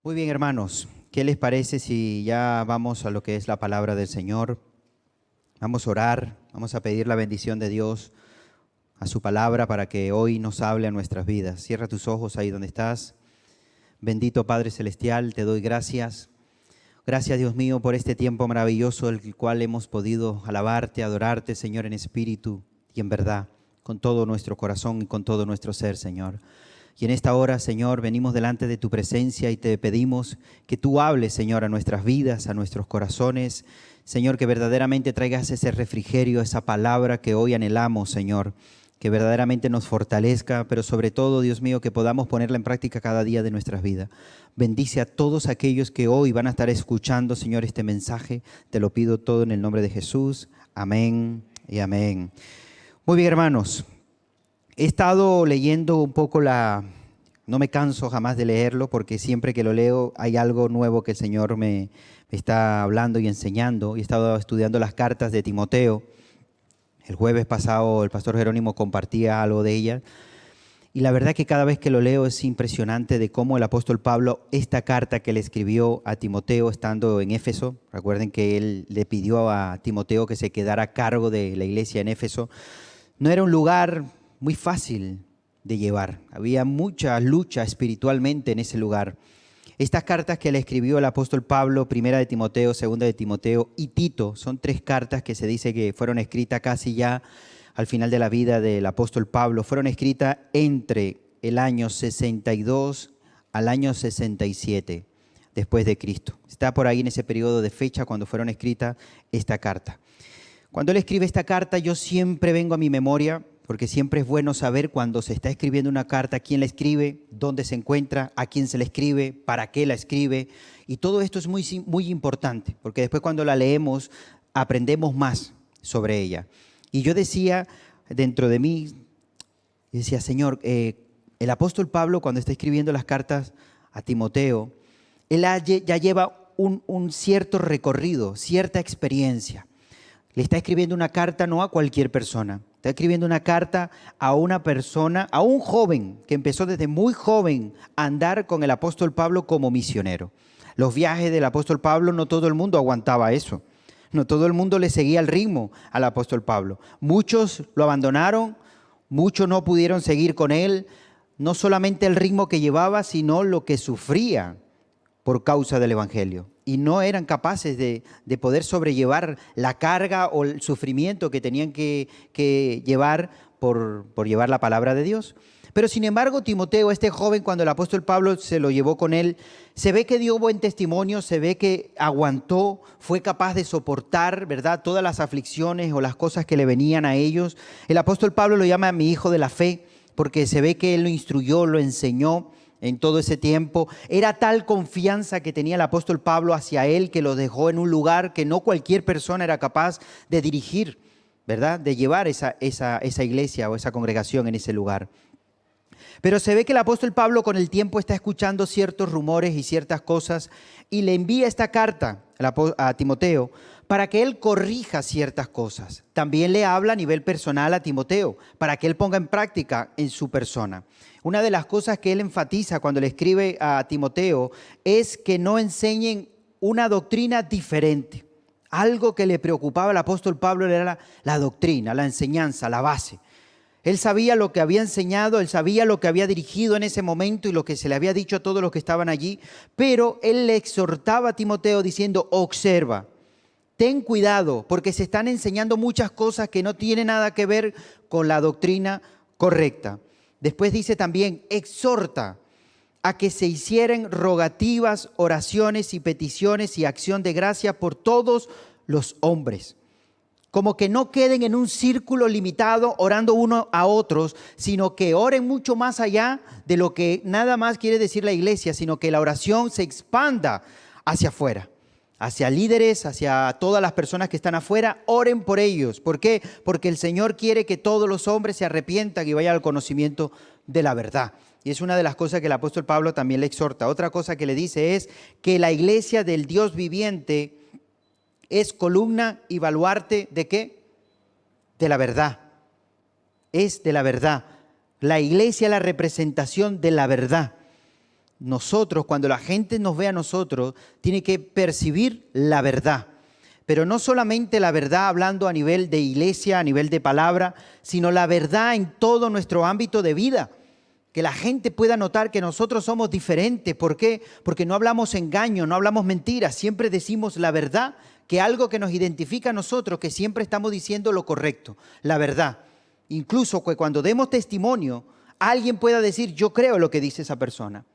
Muy bien, hermanos, ¿qué les parece si ya vamos a lo que es la palabra del Señor? Vamos a orar, vamos a pedir la bendición de Dios a su palabra para que hoy nos hable a nuestras vidas. Cierra tus ojos ahí donde estás. Bendito Padre Celestial, te doy gracias. Gracias, Dios mío, por este tiempo maravilloso, el cual hemos podido alabarte, adorarte, Señor, en espíritu y en verdad, con todo nuestro corazón y con todo nuestro ser, Señor. Y en esta hora, Señor, venimos delante de tu presencia y te pedimos que tú hables, Señor, a nuestras vidas, a nuestros corazones. Señor, que verdaderamente traigas ese refrigerio, esa palabra que hoy anhelamos, Señor. Que verdaderamente nos fortalezca, pero sobre todo, Dios mío, que podamos ponerla en práctica cada día de nuestras vidas. Bendice a todos aquellos que hoy van a estar escuchando, Señor, este mensaje. Te lo pido todo en el nombre de Jesús. Amén y amén. Muy bien, hermanos. He estado leyendo un poco no me canso jamás de leerlo porque siempre que lo leo hay algo nuevo que el Señor me está hablando y enseñando. Y he estado estudiando las cartas de Timoteo. El jueves pasado el pastor Jerónimo compartía algo de ellas. Y la verdad que cada vez que lo leo es impresionante de cómo el apóstol Pablo, esta carta que le escribió a Timoteo estando en Éfeso, recuerden que él le pidió a Timoteo que se quedara a cargo de la iglesia en Éfeso, no era un lugar muy fácil de llevar. Había mucha lucha espiritualmente en ese lugar. Estas cartas que le escribió el apóstol Pablo, primera de Timoteo, segunda de Timoteo y Tito, son 3 cartas que se dice que fueron escritas casi ya al final de la vida del apóstol Pablo. Fueron escritas entre el año 62 al año 67 después de Cristo. Está por ahí en ese periodo de fecha cuando fueron escritas esta carta. Cuando él escribe esta carta, yo siempre vengo a mi memoria, porque siempre es bueno saber cuando se está escribiendo una carta, quién la escribe, dónde se encuentra, a quién se la escribe, para qué la escribe. Y todo esto es muy, muy importante, porque después cuando la leemos, aprendemos más sobre ella. Y yo decía dentro de mí, decía, Señor, el apóstol Pablo cuando está escribiendo las cartas a Timoteo, él ya lleva un cierto recorrido, cierta experiencia. Le está escribiendo una carta no a cualquier persona, está escribiendo una carta a una persona, a un joven que empezó desde muy joven a andar con el apóstol Pablo como misionero. Los viajes del apóstol Pablo, no todo el mundo aguantaba eso, no todo el mundo le seguía el ritmo al apóstol Pablo. Muchos lo abandonaron, muchos no pudieron seguir con él, no solamente el ritmo que llevaba, sino lo que sufría por causa del evangelio. Y no eran capaces de poder sobrellevar la carga o el sufrimiento que tenían que llevar por llevar la palabra de Dios. Pero sin embargo, Timoteo, este joven, cuando el apóstol Pablo se lo llevó con él, se ve que dio buen testimonio, se ve que aguantó, fue capaz de soportar, ¿verdad?, todas las aflicciones o las cosas que le venían a ellos. El apóstol Pablo lo llama mi hijo de la fe, porque se ve que él lo instruyó, lo enseñó en todo ese tiempo. Era tal confianza que tenía el apóstol Pablo hacia él que lo dejó en un lugar que no cualquier persona era capaz de dirigir, ¿verdad?, de llevar esa iglesia o esa congregación en ese lugar. Pero se ve que el apóstol Pablo con el tiempo está escuchando ciertos rumores y ciertas cosas y le envía esta carta a Timoteo para que él corrija ciertas cosas. También le habla a nivel personal a Timoteo para que él ponga en práctica en su persona. Una de las cosas que él enfatiza cuando le escribe a Timoteo es que no enseñen una doctrina diferente. Algo que le preocupaba al apóstol Pablo era la doctrina, la enseñanza, la base. Él sabía lo que había enseñado, él sabía lo que había dirigido en ese momento y lo que se le había dicho a todos los que estaban allí, pero él le exhortaba a Timoteo diciendo, observa, ten cuidado, porque se están enseñando muchas cosas que no tienen nada que ver con la doctrina correcta. Después dice también, exhorta a que se hicieran rogativas, oraciones y peticiones y acción de gracia por todos los hombres. Como que no queden en un círculo limitado orando uno a otros, sino que oren mucho más allá de lo que nada más quiere decir la iglesia, sino que la oración se expanda hacia afuera, hacia líderes, hacia todas las personas que están afuera, oren por ellos. ¿Por qué? Porque el Señor quiere que todos los hombres se arrepientan y vayan al conocimiento de la verdad. Y es una de las cosas que el apóstol Pablo también le exhorta. Otra cosa que le dice es que la iglesia del Dios viviente es columna y baluarte ¿de qué? De la verdad. Es de la verdad. La iglesia es la representación de la verdad. nosotros, cuando la gente nos ve a nosotros, tiene que percibir la verdad. Pero no solamente la verdad hablando a nivel de iglesia, a nivel de palabra, sino la verdad en todo nuestro ámbito de vida. Que la gente pueda notar que nosotros somos diferentes. ¿Por qué? Porque no hablamos engaño, no hablamos mentiras. Siempre decimos la verdad, que algo que nos identifica a nosotros, que siempre estamos diciendo lo correcto, la verdad. Incluso que cuando demos testimonio, alguien pueda decir, yo creo lo que dice esa persona.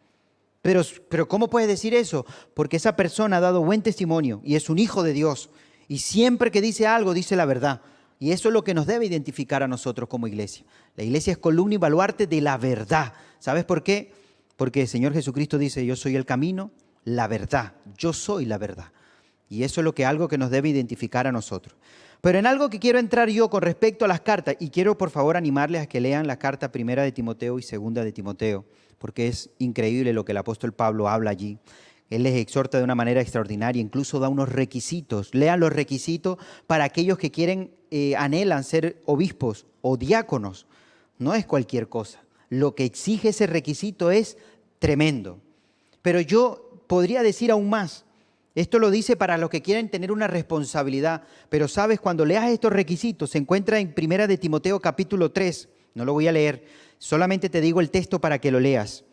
Pero ¿cómo puedes decir eso? Porque esa persona ha dado buen testimonio y es un hijo de Dios. Y siempre que dice algo, dice la verdad. Y eso es lo que nos debe identificar a nosotros como iglesia. La iglesia es columna y baluarte de la verdad. ¿Sabes por qué? Porque el Señor Jesucristo dice, yo soy el camino, la verdad. Yo soy la verdad. Y eso es algo que nos debe identificar a nosotros. Pero en algo que quiero entrar yo con respecto a las cartas, y quiero por favor animarles a que lean la carta primera de Timoteo y segunda de Timoteo, porque es increíble lo que el apóstol Pablo habla allí. Él les exhorta de una manera extraordinaria, incluso da unos requisitos. Lean los requisitos para aquellos que anhelan ser obispos o diáconos. No es cualquier cosa. Lo que exige ese requisito es tremendo. Pero yo podría decir aún más. Esto lo dice para los que quieren tener una responsabilidad. Pero sabes, cuando leas estos requisitos, se encuentra en primera de Timoteo capítulo 3. No lo voy a leer, solamente te digo el texto para que lo leas.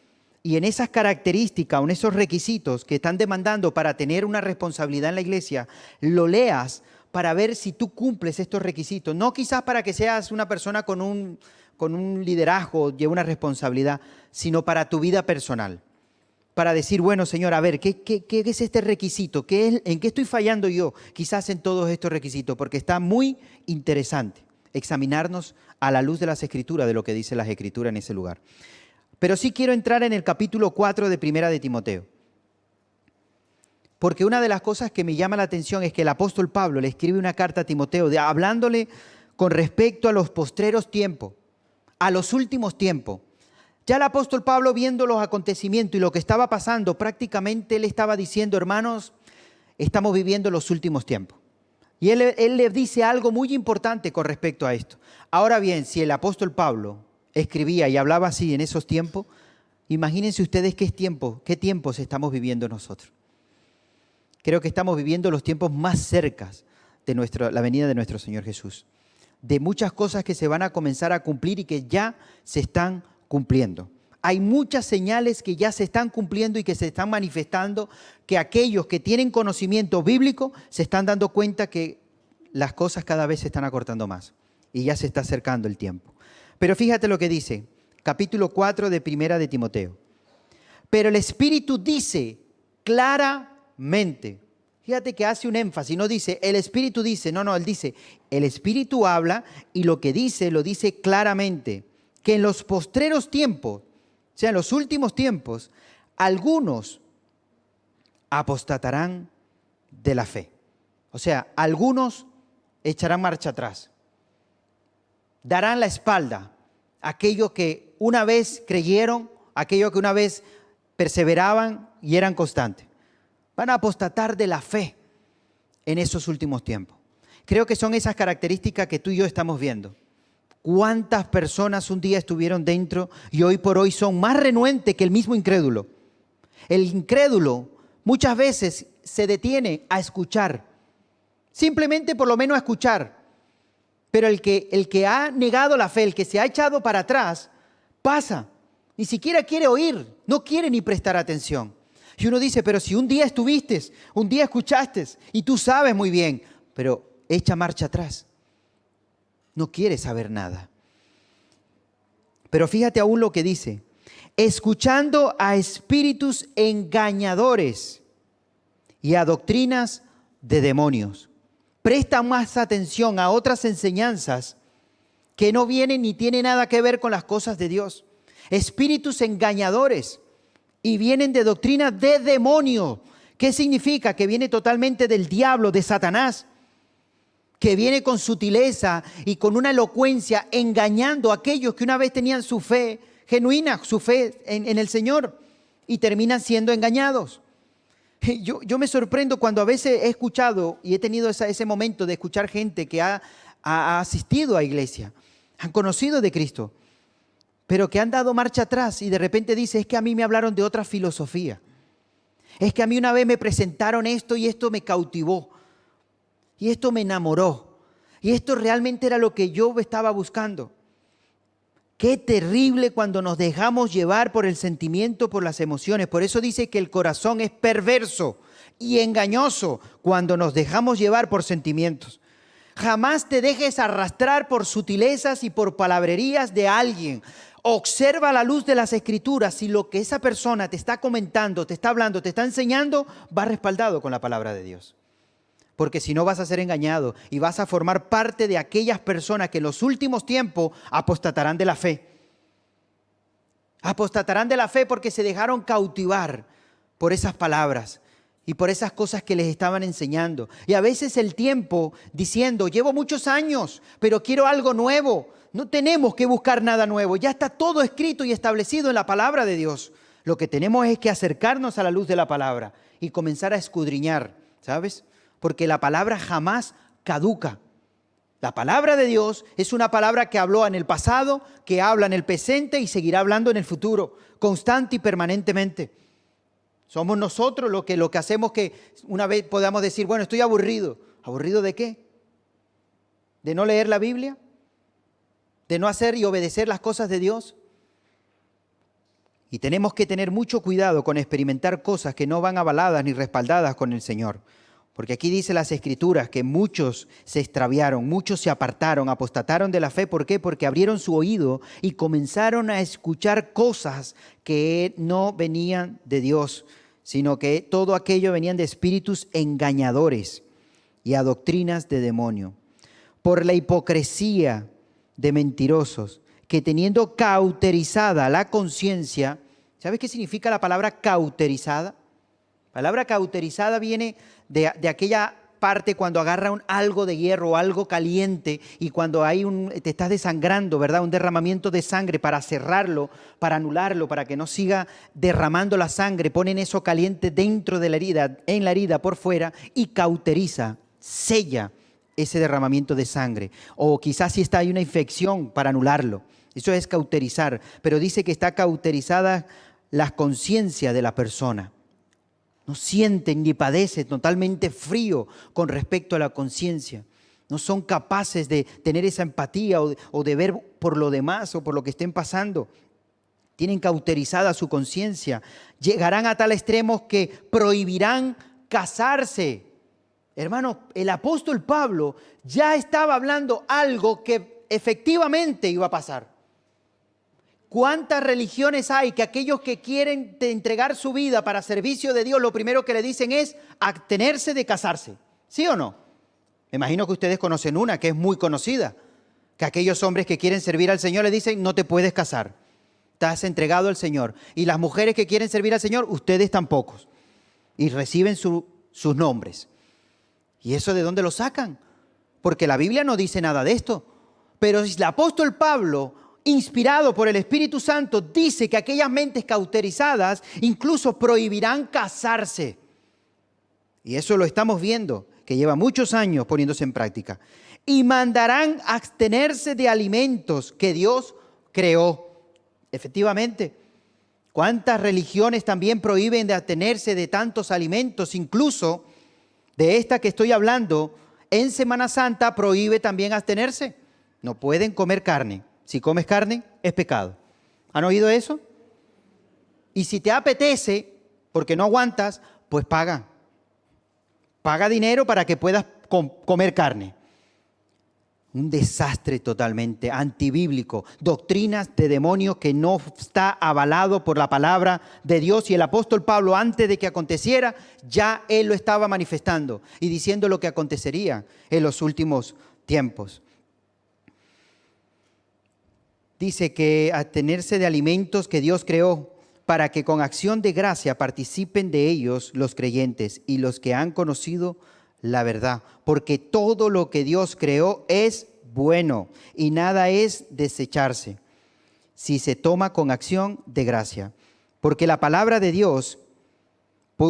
Y en esas características, en esos requisitos que están demandando para tener una responsabilidad en la iglesia, lo leas para ver si tú cumples estos requisitos. No quizás para que seas una persona con un liderazgo, lleve una responsabilidad, sino para tu vida personal. Para decir, bueno, Señor, a ver, ¿qué es este requisito? ¿En qué estoy fallando yo? Quizás en todos estos requisitos, porque está muy interesante examinarnos a la luz de las Escrituras, de lo que dicen las Escrituras en ese lugar. Pero sí quiero entrar en el capítulo 4 de Primera de Timoteo. Porque una de las cosas que me llama la atención es que el apóstol Pablo le escribe una carta a Timoteo hablándole con respecto a los postreros tiempos, a los últimos tiempos. Ya el apóstol Pablo, viendo los acontecimientos y lo que estaba pasando, prácticamente él estaba diciendo, hermanos, estamos viviendo los últimos tiempos. Y él le dice algo muy importante con respecto a esto. Ahora bien, si el apóstol Pablo escribía y hablaba así en esos tiempos, imagínense ustedes qué tiempos estamos viviendo nosotros. Creo que estamos viviendo los tiempos más cercas de la venida de nuestro Señor Jesús. De muchas cosas que se van a comenzar a cumplir y que ya se están cumpliendo. Hay muchas señales que ya se están cumpliendo y que se están manifestando, que aquellos que tienen conocimiento bíblico se están dando cuenta que las cosas cada vez se están acortando más y ya se está acercando el tiempo. Pero fíjate lo que dice, capítulo 4 de Primera de Timoteo. Pero el Espíritu dice claramente, fíjate que hace un énfasis, no dice, el Espíritu dice, no, él dice, el Espíritu habla y lo que dice, lo dice claramente, que en los postreros tiempos, o sea, en los últimos tiempos, algunos apostatarán de la fe. O sea, algunos echarán marcha atrás. Darán la espalda a aquellos que una vez creyeron, aquellos que una vez perseveraban y eran constantes. Van a apostatar de la fe en esos últimos tiempos. Creo que son esas características que tú y yo estamos viendo. ¿Cuántas personas un día estuvieron dentro y hoy por hoy son más renuentes que el mismo incrédulo? El incrédulo muchas veces se detiene a escuchar, simplemente por lo menos a escuchar. Pero el que ha negado la fe, el que se ha echado para atrás, pasa. Ni siquiera quiere oír, no quiere ni prestar atención. Y uno dice, pero si un día estuviste, un día escuchaste y tú sabes muy bien, pero echa marcha atrás. No quiere saber nada. Pero fíjate aún lo que dice. Escuchando a espíritus engañadores y a doctrinas de demonios. Presta más atención a otras enseñanzas que no vienen ni tienen nada que ver con las cosas de Dios. Espíritus engañadores y vienen de doctrinas de demonios. ¿Qué significa? Que viene totalmente del diablo, de Satanás. Que viene con sutileza y con una elocuencia engañando a aquellos que una vez tenían su fe genuina, su fe en el Señor, y terminan siendo engañados. Yo me sorprendo cuando a veces he escuchado y he tenido ese momento de escuchar gente que ha asistido a iglesia, han conocido de Cristo, pero que han dado marcha atrás y de repente dice, es que a mí me hablaron de otra filosofía. Es que a mí una vez me presentaron esto y esto me cautivó. Y esto me enamoró. Y esto realmente era lo que yo estaba buscando. Qué terrible cuando nos dejamos llevar por el sentimiento, por las emociones. Por eso dice que el corazón es perverso y engañoso cuando nos dejamos llevar por sentimientos. Jamás te dejes arrastrar por sutilezas y por palabrerías de alguien. Observa a la luz de las Escrituras si lo que esa persona te está comentando, te está hablando, te está enseñando, va respaldado con la palabra de Dios. Porque si no vas a ser engañado y vas a formar parte de aquellas personas que en los últimos tiempos apostatarán de la fe. Apostatarán de la fe porque se dejaron cautivar por esas palabras y por esas cosas que les estaban enseñando. Y a veces el tiempo diciendo, llevo muchos años, pero quiero algo nuevo. No tenemos que buscar nada nuevo. Ya está todo escrito y establecido en la palabra de Dios. Lo que tenemos es que acercarnos a la luz de la palabra y comenzar a escudriñar, ¿sabes? Porque la palabra jamás caduca. La palabra de Dios es una palabra que habló en el pasado, que habla en el presente y seguirá hablando en el futuro, constante y permanentemente. Somos nosotros lo que hacemos que una vez podamos decir, bueno, estoy aburrido. ¿Aburrido de qué? ¿De no leer la Biblia? ¿De no hacer y obedecer las cosas de Dios? Y tenemos que tener mucho cuidado con experimentar cosas que no van avaladas ni respaldadas con el Señor. Porque aquí dice las Escrituras que muchos se extraviaron, muchos se apartaron, apostataron de la fe. ¿Por qué? Porque abrieron su oído y comenzaron a escuchar cosas que no venían de Dios, sino que todo aquello venían de espíritus engañadores y a doctrinas de demonio. Por la hipocresía de mentirosos, que teniendo cauterizada la conciencia, ¿sabes qué significa la palabra cauterizada? La palabra cauterizada viene de aquella parte cuando agarra algo de hierro o algo caliente y cuando te estás desangrando, ¿verdad? Un derramamiento de sangre para cerrarlo, para anularlo, para que no siga derramando la sangre. Ponen eso caliente dentro de la herida, en la herida por fuera y cauteriza, sella ese derramamiento de sangre. O quizás si hay una infección para anularlo. Eso es cauterizar. Pero dice que está cauterizada la conciencia de la persona. No sienten ni padecen, totalmente frío con respecto a la conciencia. No son capaces de tener esa empatía o de ver por lo demás o por lo que estén pasando. Tienen cauterizada su conciencia. Llegarán a tal extremo que prohibirán casarse. Hermano, el apóstol Pablo ya estaba hablando algo que efectivamente iba a pasar. ¿Cuántas religiones hay que aquellos que quieren entregar su vida para servicio de Dios, lo primero que le dicen es abstenerse de casarse? ¿Sí o no? Me imagino que ustedes conocen una que es muy conocida, que aquellos hombres que quieren servir al Señor le dicen, no te puedes casar, estás entregado al Señor. Y las mujeres que quieren servir al Señor, ustedes tampoco. Y reciben sus nombres. ¿Y eso de dónde lo sacan? Porque la Biblia no dice nada de esto. Pero el apóstol Pablo, inspirado por el Espíritu Santo, dice que aquellas mentes cauterizadas incluso prohibirán casarse. Y eso lo estamos viendo, que lleva muchos años poniéndose en práctica. Y mandarán abstenerse de alimentos que Dios creó. Efectivamente, ¿cuántas religiones también prohíben de abstenerse de tantos alimentos? Incluso de esta que estoy hablando, en Semana Santa prohíbe también abstenerse. No pueden comer carne. Si comes carne, es pecado. ¿Han oído eso? Y si te apetece, porque no aguantas, pues paga. Paga dinero para que puedas comer carne. Un desastre totalmente antibíblico. Doctrinas de demonios que no está avalado por la palabra de Dios. Y el apóstol Pablo, antes de que aconteciera, ya él lo estaba manifestando y diciendo lo que acontecería en los últimos tiempos. Dice que abstenerse de alimentos que Dios creó para que con acción de gracia participen de ellos los creyentes y los que han conocido la verdad. Porque todo lo que Dios creó es bueno y nada es desecharse si se toma con acción de gracia. Porque la palabra de Dios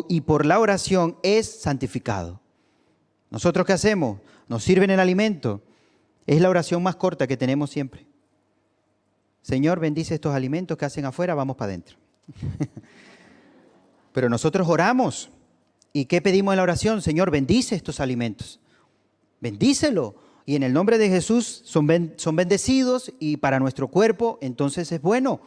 y por la oración es santificado. ¿Nosotros qué hacemos? Nos sirven el alimento. Es la oración más corta que tenemos siempre. Señor, bendice estos alimentos que hacen afuera, vamos para adentro. Pero nosotros oramos. ¿Y qué pedimos en la oración? Señor, bendice estos alimentos. Bendícelo. Y en el nombre de Jesús son bendecidos y para nuestro cuerpo entonces es bueno.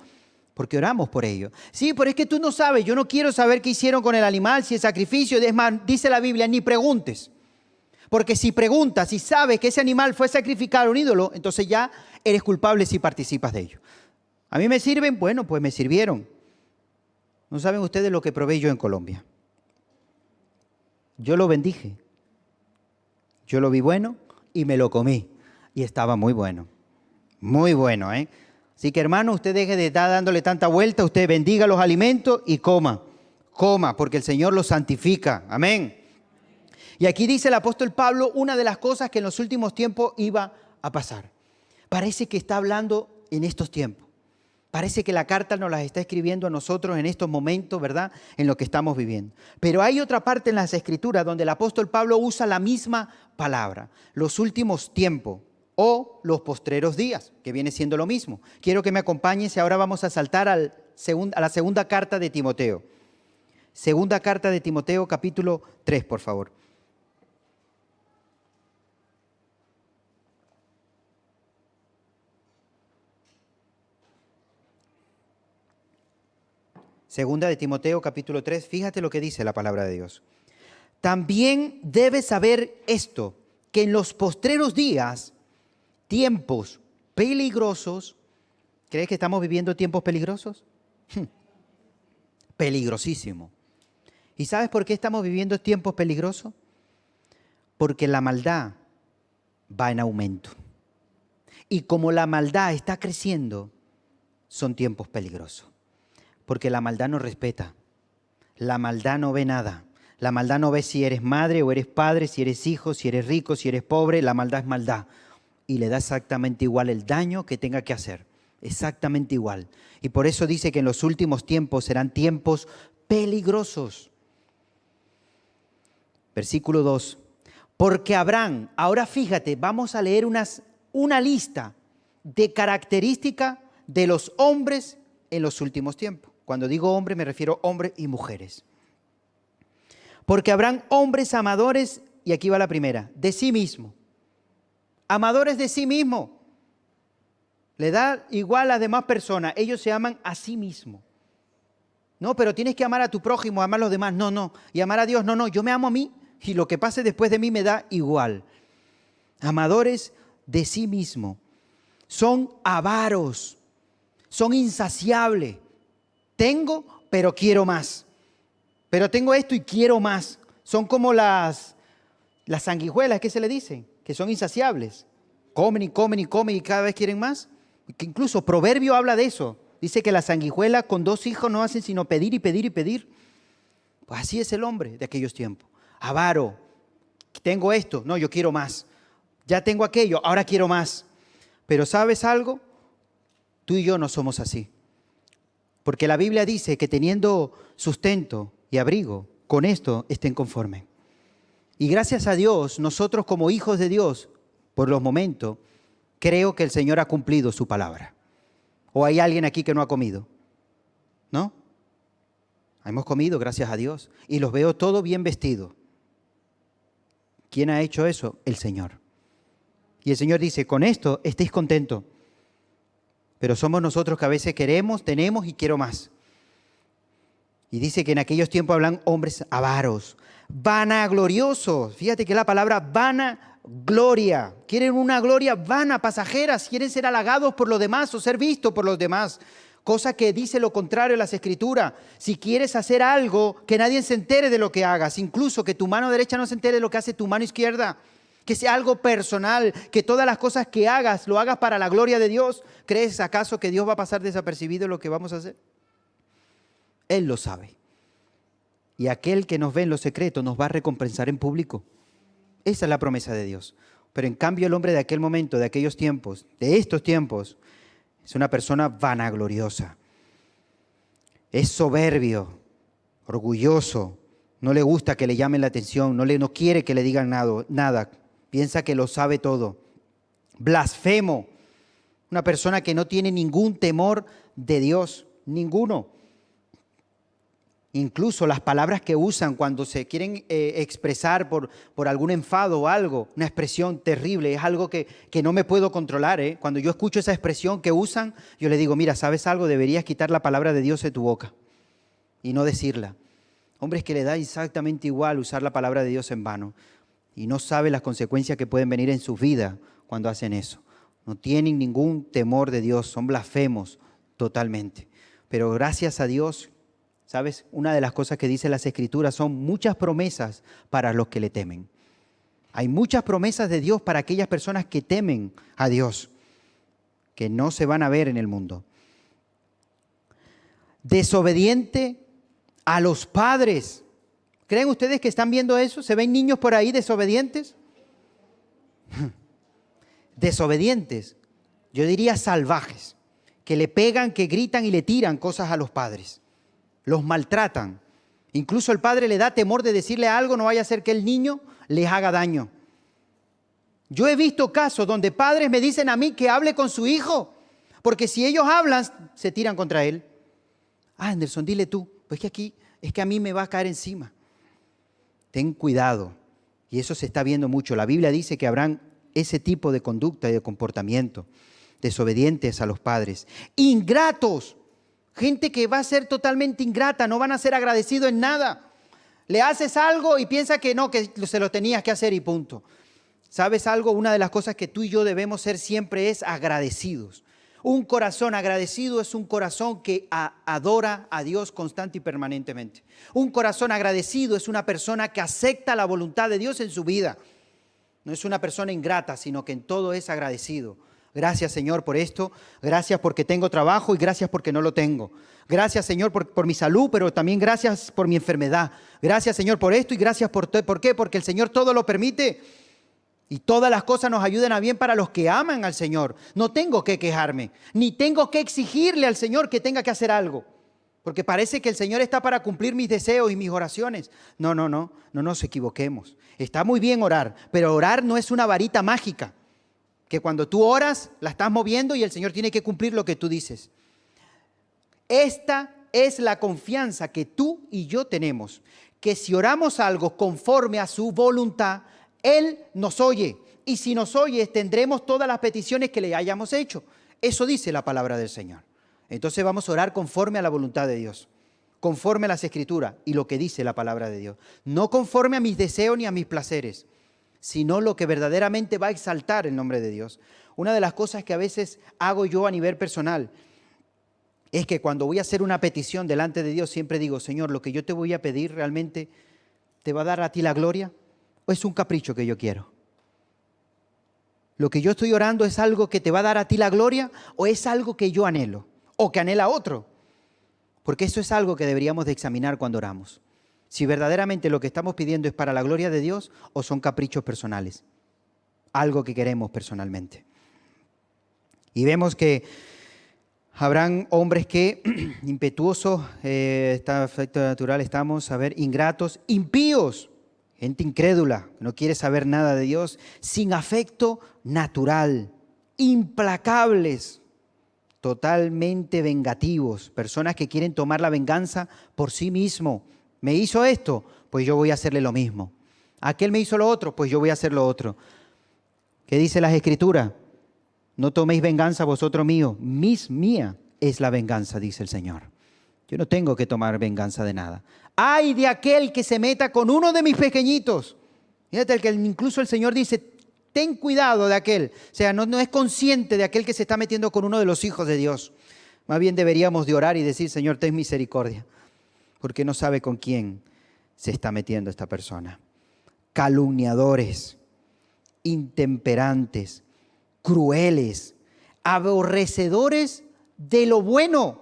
Porque oramos por ello. Sí, pero es que tú no sabes, yo no quiero saber qué hicieron con el animal, si es sacrificio. Es más, dice la Biblia, ni preguntes. Porque si preguntas y sabes que ese animal fue sacrificado a un ídolo, entonces ya eres culpable si participas de ello. ¿A mí me sirven? Bueno, pues me sirvieron. No saben ustedes lo que probé yo en Colombia. Yo lo bendije. Yo lo vi bueno y me lo comí. Y estaba muy bueno. Muy bueno, ¿eh? Así que, hermano, usted deje de estar dándole tanta vuelta. Usted bendiga los alimentos y coma. Coma, porque el Señor los santifica. Amén. Y aquí dice el apóstol Pablo una de las cosas que en los últimos tiempos iba a pasar. Parece que está hablando en estos tiempos. Parece que la carta nos las está escribiendo a nosotros en estos momentos, ¿verdad? En lo que estamos viviendo. Pero hay otra parte en las Escrituras donde el apóstol Pablo usa la misma palabra. Los últimos tiempos o los postreros días, que viene siendo lo mismo. Quiero que me acompañes y ahora vamos a saltar a la segunda carta de Timoteo. Segunda carta de Timoteo, capítulo 3, por favor. Segunda de Timoteo, capítulo 3, fíjate lo que dice la palabra de Dios. También debes saber esto, que en los postreros días, tiempos peligrosos. ¿Crees que estamos viviendo tiempos peligrosos? Peligrosísimo. ¿Y sabes por qué estamos viviendo tiempos peligrosos? Porque la maldad va en aumento. Y como la maldad está creciendo, son tiempos peligrosos. Porque la maldad no respeta, la maldad no ve nada, la maldad no ve si eres madre o eres padre, si eres hijo, si eres rico, si eres pobre, la maldad es maldad. Y le da exactamente igual el daño que tenga que hacer, exactamente igual. Y por eso dice que en los últimos tiempos serán tiempos peligrosos. Versículo 2, porque habrán, ahora fíjate, vamos a leer una lista de características de los hombres en los últimos tiempos. Cuando digo hombre me refiero a hombres y mujeres. Porque habrán hombres amadores, y aquí va la primera, de sí mismo. Amadores de sí mismo. Le da igual a las demás personas. Ellos se aman a sí mismos. No, pero tienes que amar a tu prójimo, amar a los demás. No. Y amar a Dios. No. Yo me amo a mí y lo que pase después de mí me da igual. Amadores de sí mismo. Son avaros. Son insaciables. Tengo, pero quiero más. Pero tengo esto y quiero más. Son como las sanguijuelas, ¿qué se le dicen? Que son insaciables. Comen y comen y comen y cada vez quieren más. Que incluso Proverbio habla de eso. Dice que la sanguijuela con 2 hijos no hacen sino pedir y pedir y pedir. Pues así es el hombre de aquellos tiempos. Avaro. Tengo esto, no, yo quiero más. Ya tengo aquello, ahora quiero más. Pero ¿sabes algo? Tú y yo no somos así. Porque la Biblia dice que teniendo sustento y abrigo, con esto estén conformes. Y gracias a Dios, nosotros como hijos de Dios, por los momentos, creo que el Señor ha cumplido su palabra. ¿O hay alguien aquí que no ha comido? ¿No? Hemos comido, gracias a Dios. Y los veo todos bien vestidos. ¿Quién ha hecho eso? El Señor. Y el Señor dice, con esto estéis contentos. Pero somos nosotros que a veces queremos, tenemos y quiero más. Y dice que en aquellos tiempos hablan hombres avaros, vanagloriosos. Fíjate que la palabra vanagloria. Quieren una gloria vana, pasajera. Quieren ser halagados por los demás o ser vistos por los demás. Cosa que dice lo contrario en las Escrituras. Si quieres hacer algo, que nadie se entere de lo que hagas. Incluso que tu mano derecha no se entere de lo que hace tu mano izquierda. Que sea algo personal, que todas las cosas que hagas, lo hagas para la gloria de Dios. ¿Crees acaso que Dios va a pasar desapercibido en lo que vamos a hacer? Él lo sabe. Y aquel que nos ve en lo secreto nos va a recompensar en público. Esa es la promesa de Dios. Pero en cambio el hombre de aquel momento, de aquellos tiempos, de estos tiempos, es una persona vanagloriosa. Es soberbio, orgulloso. No le gusta que le llamen la atención, no quiere que le digan nada. Piensa que lo sabe todo. Blasfemo. Una persona que no tiene ningún temor de Dios, ninguno. Incluso las palabras que usan cuando se quieren expresar por algún enfado o algo, una expresión terrible, es algo que no me puedo controlar. Cuando yo escucho esa expresión que usan, yo le digo, mira, ¿sabes algo? Deberías quitar la palabra de Dios de tu boca y no decirla. Hombres que le da exactamente igual usar la palabra de Dios en vano y no saben las consecuencias que pueden venir en su vida cuando hacen eso. No tienen ningún temor de Dios, son blasfemos totalmente. Pero gracias a Dios, ¿sabes? Una de las cosas que dicen las Escrituras son muchas promesas para los que le temen. Hay muchas promesas de Dios para aquellas personas que temen a Dios, que no se van a ver en el mundo. Desobediente a los padres. ¿Creen ustedes que están viendo eso? ¿Se ven niños por ahí desobedientes? Desobedientes, yo diría salvajes, que le pegan, que gritan y le tiran cosas a los padres. Los maltratan. Incluso el padre le da temor de decirle algo, no vaya a ser que el niño les haga daño. Yo he visto casos donde padres me dicen a mí que hable con su hijo, porque si ellos hablan, se tiran contra él. Anderson, dile tú, pues es que a mí me va a caer encima. Ten cuidado, y eso se está viendo mucho. La Biblia dice que habrán ese tipo de conducta y de comportamiento, desobedientes a los padres, ingratos. Gente que va a ser totalmente ingrata, no van a ser agradecidos en nada. Le haces algo y piensa que no, que se lo tenías que hacer y punto. ¿Sabes algo? Una de las cosas que tú y yo debemos ser siempre es agradecidos. Un corazón agradecido es un corazón que adora a Dios constante y permanentemente. Un corazón agradecido es una persona que acepta la voluntad de Dios en su vida. No es una persona ingrata, sino que en todo es agradecido. Gracias, Señor, por esto. Gracias porque tengo trabajo y gracias porque no lo tengo. Gracias, Señor, por mi salud, pero también gracias por mi enfermedad. Gracias, Señor, por esto y gracias por todo. ¿Por qué? Porque el Señor todo lo permite y todas las cosas nos ayudan a bien para los que aman al Señor. No tengo que quejarme, ni tengo que exigirle al Señor que tenga que hacer algo, porque parece que el Señor está para cumplir mis deseos y mis oraciones. No nos equivoquemos. Está muy bien orar, pero orar no es una varita mágica, que cuando tú oras la estás moviendo y el Señor tiene que cumplir lo que tú dices. Esta es la confianza que tú y yo tenemos, que si oramos algo conforme a su voluntad, Él nos oye. Y si nos oye, tendremos todas las peticiones que le hayamos hecho. Eso dice la palabra del Señor. Entonces vamos a orar conforme a la voluntad de Dios, conforme a las Escrituras y lo que dice la palabra de Dios. No conforme a mis deseos ni a mis placeres, sino lo que verdaderamente va a exaltar el nombre de Dios. Una de las cosas que a veces hago yo a nivel personal es que cuando voy a hacer una petición delante de Dios, siempre digo, Señor, lo que yo te voy a pedir realmente, ¿te va a dar a ti la gloria o es un capricho que yo quiero? ¿Lo que yo estoy orando es algo que te va a dar a ti la gloria o es algo que yo anhelo o que anhela otro? Porque eso es algo que deberíamos de examinar cuando oramos. Si verdaderamente lo que estamos pidiendo es para la gloria de Dios o son caprichos personales, algo que queremos personalmente. Y vemos que habrán hombres que, impetuosos, está afecto natural, estamos, ingratos, impíos, gente incrédula, que no quiere saber nada de Dios, sin afecto natural, implacables, totalmente vengativos, personas que quieren tomar la venganza por sí mismo. Me hizo esto, pues yo voy a hacerle lo mismo. Aquel me hizo lo otro, pues yo voy a hacer lo otro. ¿Qué dice las Escrituras? No toméis venganza vosotros míos, mía es la venganza, dice el Señor. Yo no tengo que tomar venganza de nada. ¡Ay de aquel que se meta con uno de mis pequeñitos! Fíjate que incluso el Señor dice, ten cuidado de aquel. O sea, no es consciente de aquel que se está metiendo con uno de los hijos de Dios. Más bien deberíamos de orar y decir, Señor, ten misericordia, porque no sabe con quién se está metiendo esta persona. Calumniadores, intemperantes, crueles, aborrecedores de lo bueno.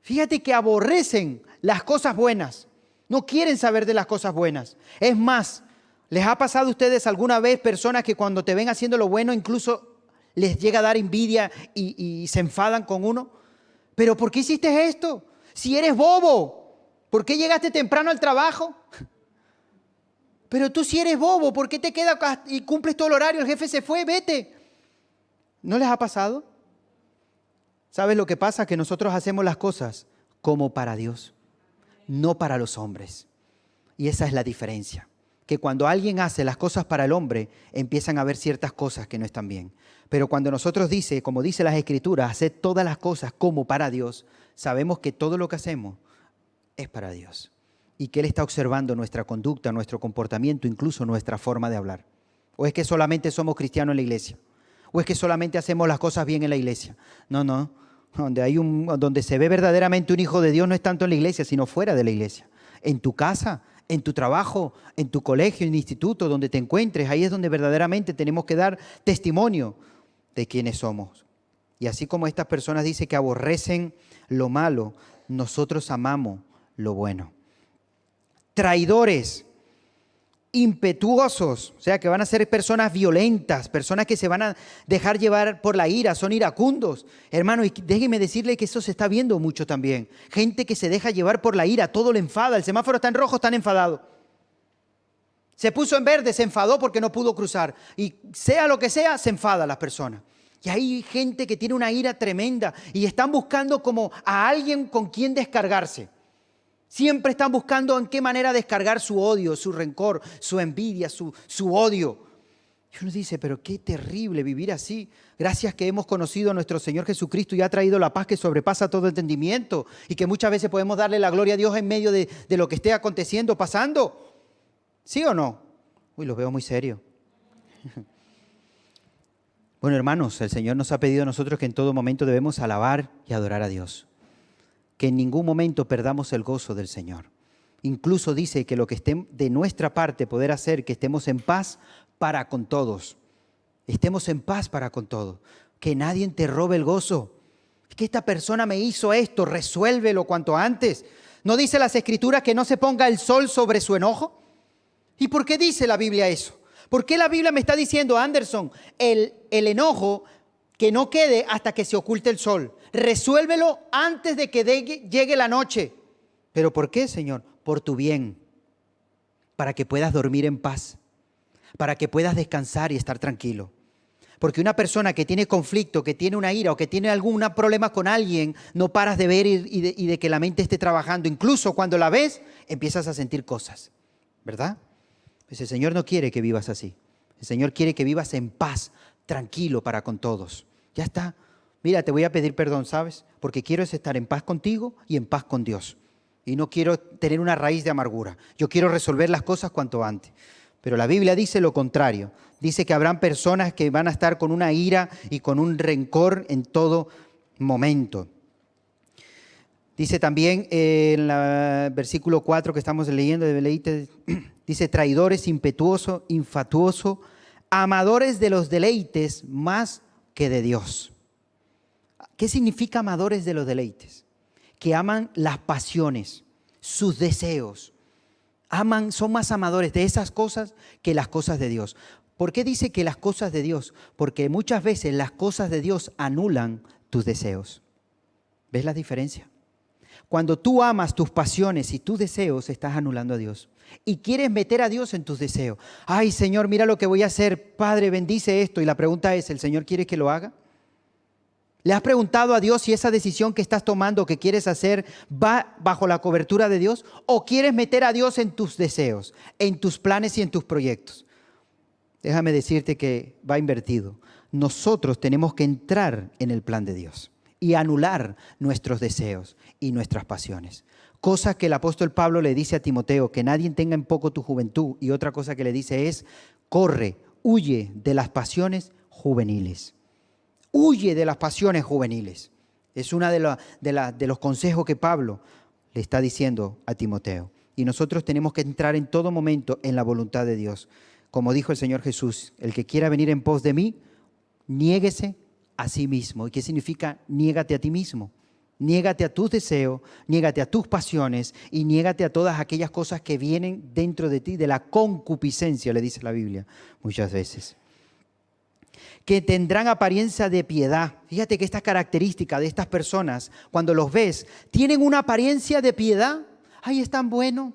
Fíjate que aborrecen las cosas buenas, no quieren saber de las cosas buenas. Es más, ¿les ha pasado a ustedes alguna vez personas que cuando te ven haciendo lo bueno incluso les llega a dar envidia y se enfadan con uno? ¿Pero por qué hiciste esto? Si eres bobo, ¿por qué llegaste temprano al trabajo? Pero tú si eres bobo, ¿por qué te quedas y cumples todo el horario? El jefe se fue, vete. ¿No les ha pasado? ¿Sabes lo que pasa? Que nosotros hacemos las cosas como para Dios, no para los hombres. Y esa es la diferencia. Que cuando alguien hace las cosas para el hombre, empiezan a haber ciertas cosas que no están bien. Pero cuando nosotros como dice las Escrituras, hacer todas las cosas como para Dios, sabemos que todo lo que hacemos es para Dios. Y que Él está observando nuestra conducta, nuestro comportamiento, incluso nuestra forma de hablar. ¿O es que solamente somos cristianos en la iglesia? ¿O es que solamente hacemos las cosas bien en la iglesia? No. Donde se ve verdaderamente un hijo de Dios no es tanto en la iglesia, sino fuera de la iglesia. En tu casa, en tu trabajo, en tu colegio, en el instituto, donde te encuentres. Ahí es donde verdaderamente tenemos que dar testimonio de quiénes somos. Y así como estas personas dicen que aborrecen lo malo, nosotros amamos lo bueno. Traidores, impetuosos, o sea que van a ser personas violentas, personas que se van a dejar llevar por la ira, son iracundos. Hermano, y déjeme decirle que eso se está viendo mucho también. Gente que se deja llevar por la ira, todo le enfada, el semáforo está en rojo, están enfadados. Se puso en verde, se enfadó porque no pudo cruzar. Y sea lo que sea, se enfada las personas. Y hay gente que tiene una ira tremenda y están buscando como a alguien con quien descargarse. Siempre están buscando en qué manera descargar su odio, su rencor, su envidia, su odio. Y uno dice, pero qué terrible vivir así. Gracias que hemos conocido a nuestro Señor Jesucristo y ha traído la paz que sobrepasa todo entendimiento. Y que muchas veces podemos darle la gloria a Dios en medio de lo que esté aconteciendo, pasando. ¿Sí o no? Uy, los veo muy serios. Bueno, hermanos, el Señor nos ha pedido a nosotros que en todo momento debemos alabar y adorar a Dios. Que en ningún momento perdamos el gozo del Señor. Incluso dice que lo que esté de nuestra parte poder hacer, que estemos en paz para con todos. Estemos en paz para con todos. Que nadie te robe el gozo. Es que esta persona me hizo esto, resuélvelo cuanto antes. ¿No dice las Escrituras que no se ponga el sol sobre su enojo? ¿Y por qué dice la Biblia eso? ¿Por qué la Biblia me está diciendo, Anderson, el enojo que no quede hasta que se oculte el sol? Resuélvelo antes de que llegue la noche. ¿Pero por qué, Señor? Por tu bien. Para que puedas dormir en paz. Para que puedas descansar y estar tranquilo. Porque una persona que tiene conflicto, que tiene una ira o que tiene algún problema con alguien, no paras de ver y de que la mente esté trabajando. Incluso cuando la ves, empiezas a sentir cosas. ¿Verdad? Pues el Señor no quiere que vivas así. El Señor quiere que vivas en paz, tranquilo para con todos. Ya está. Mira, te voy a pedir perdón, ¿sabes? Porque quiero estar en paz contigo y en paz con Dios. Y no quiero tener una raíz de amargura. Yo quiero resolver las cosas cuanto antes. Pero la Biblia dice lo contrario. Dice que habrán personas que van a estar con una ira y con un rencor en todo momento. Dice también en el versículo 4 que estamos leyendo, dice traidores, impetuosos, infatuosos, amadores de los deleites más que de Dios. ¿Qué significa amadores de los deleites? Que aman las pasiones, sus deseos. Son más amadores de esas cosas que las cosas de Dios. ¿Por qué dice que las cosas de Dios? Porque muchas veces las cosas de Dios anulan tus deseos. ¿Ves la diferencia? Cuando tú amas tus pasiones y tus deseos, estás anulando a Dios. Y quieres meter a Dios en tus deseos. Ay, Señor, mira lo que voy a hacer. Padre, bendice esto. Y la pregunta es, ¿el Señor quiere que lo haga? ¿Le has preguntado a Dios si esa decisión que estás tomando, que quieres hacer, va bajo la cobertura de Dios? ¿O quieres meter a Dios en tus deseos, en tus planes y en tus proyectos? Déjame decirte que va invertido. Nosotros tenemos que entrar en el plan de Dios y anular nuestros deseos y nuestras pasiones. Cosa que el apóstol Pablo le dice a Timoteo, que nadie tenga en poco tu juventud. Y otra cosa que le dice es, corre, huye de las pasiones juveniles. Huye de las pasiones juveniles. Es uno de los consejos que Pablo le está diciendo a Timoteo. Y nosotros tenemos que entrar en todo momento en la voluntad de Dios. Como dijo el Señor Jesús, el que quiera venir en pos de mí, niéguese a sí mismo. ¿Y qué significa niégate a ti mismo? Niégate a tus deseos, niégate a tus pasiones y niégate a todas aquellas cosas que vienen dentro de ti, de la concupiscencia, le dice la Biblia muchas veces. Que tendrán apariencia de piedad. Fíjate que esta característica de estas personas, cuando los ves, tienen una apariencia de piedad. Ay, es tan bueno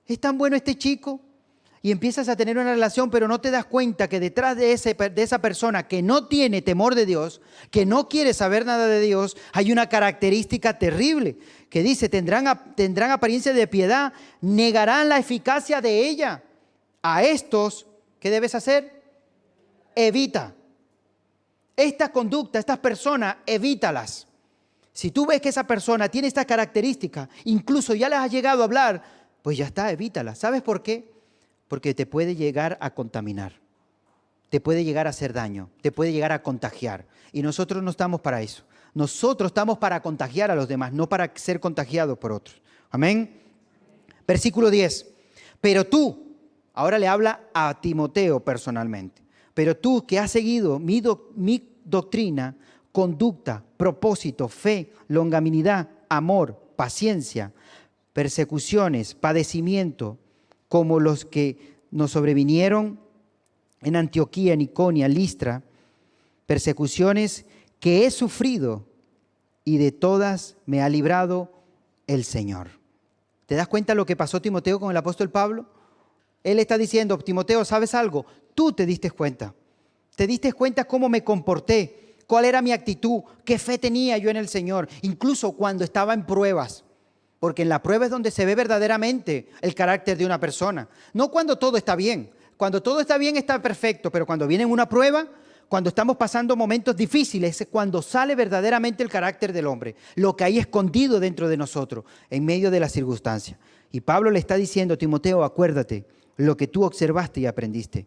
este chico. y empiezas a tener una relación, pero no te das cuenta que detrás de esa persona que no tiene temor de Dios, que no quiere saber nada de Dios, hay una característica terrible que dice, tendrán apariencia de piedad, negarán la eficacia de ella. A estos, ¿qué debes hacer? Evita. Esta conducta, estas personas, evítalas. Si tú ves que esa persona tiene esta característica, incluso ya les has llegado a hablar, pues ya está, evítalas. ¿Sabes por qué? Porque te puede llegar a contaminar, te puede llegar a hacer daño, te puede llegar a contagiar. Y nosotros no estamos para eso. Nosotros estamos para contagiar a los demás, no para ser contagiados por otros. Amén. Versículo 10. Pero tú, ahora le habla a Timoteo personalmente, pero tú que has seguido mi doctrina, conducta, propósito, fe, longanimidad, amor, paciencia, persecuciones, padecimiento, como los que nos sobrevinieron en Antioquía, en Iconio, Listra, persecuciones que he sufrido y de todas me ha librado el Señor. ¿Te das cuenta lo que pasó Timoteo con el apóstol Pablo? Él está diciendo, Timoteo, ¿sabes algo? Tú te diste cuenta cómo me comporté, cuál era mi actitud, qué fe tenía yo en el Señor, incluso cuando estaba en pruebas. Porque en la prueba es donde se ve verdaderamente el carácter de una persona. No cuando todo está bien. Cuando todo está bien está perfecto, pero cuando viene una prueba, cuando estamos pasando momentos difíciles, es cuando sale verdaderamente el carácter del hombre, lo que hay escondido dentro de nosotros, en medio de las circunstancias. Y Pablo le está diciendo, Timoteo, acuérdate lo que tú observaste y aprendiste.